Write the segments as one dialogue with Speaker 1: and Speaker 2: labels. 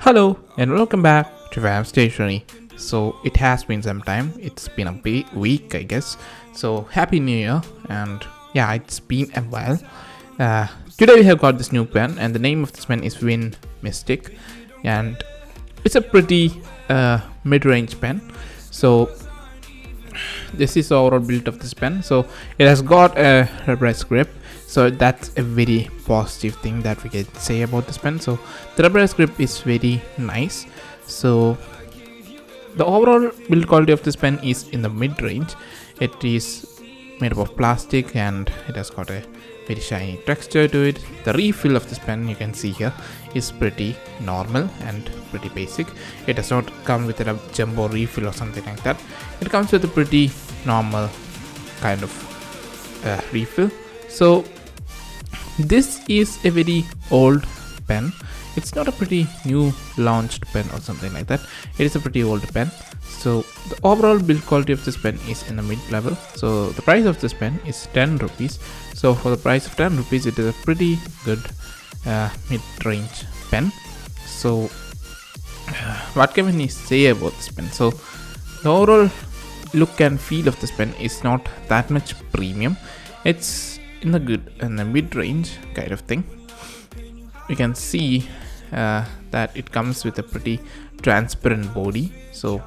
Speaker 1: Hello and welcome back to Stationery. So it has been some time. It's been a week, I guess. So happy New Year, and yeah, it's been a while. Today we have got this new pen, and the name of this pen is Win Mystic, and it's a pretty mid-range pen. So this is the overall build of this pen. So it has got a rubberized grip, so that's a very positive thing that we can say about this pen. So the rubberized grip is very nice. So the overall build quality of this pen is in the mid-range. It is made up of plastic and it has got a very shiny texture to it. The refill of this pen, you can see here, is pretty normal and pretty basic. It does not come with a jumbo refill or something like that. It comes with a pretty normal kind of refill. So this is a very old pen. It's not a pretty new launched pen or something like that. It is a pretty old pen. So the overall build quality of this pen is in the mid level. So the price of this pen is 10 rupees. So for the price of 10 rupees, it is a pretty good mid-range pen. So what can we say about this pen? So the overall look and feel of this pen is not that much premium. It's in the mid-range kind of thing. You can see that it comes with a pretty transparent body, so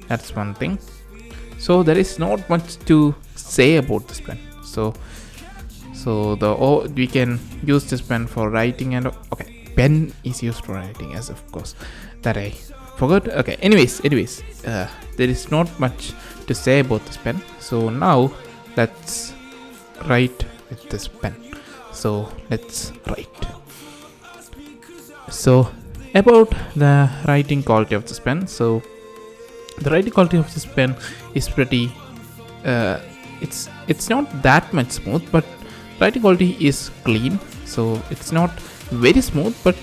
Speaker 1: that's one thing. So there is not much to say about this pen. So we can use this pen for writing, and okay, pen is used for writing, as of course that I forgot. Okay, anyways, there is not much to say about this pen. So now let's write with this pen. So let's write. So about the writing quality of this pen. So the writing quality of this pen is pretty it's not that much smooth, but writing quality is clean. So it's not very smooth, but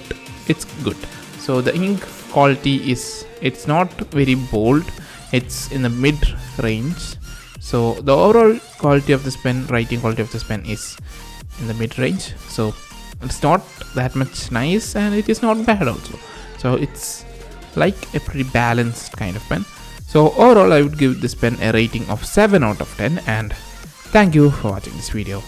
Speaker 1: it's good. So the ink quality it's not very bold, it's in the mid range. So the overall quality of this pen, writing quality of this pen, is in the mid range. So it's not that much nice, and it is not bad also. So it's like a pretty balanced kind of pen. So overall, I would give this pen a rating of 7 out of 10, and thank you for watching this video.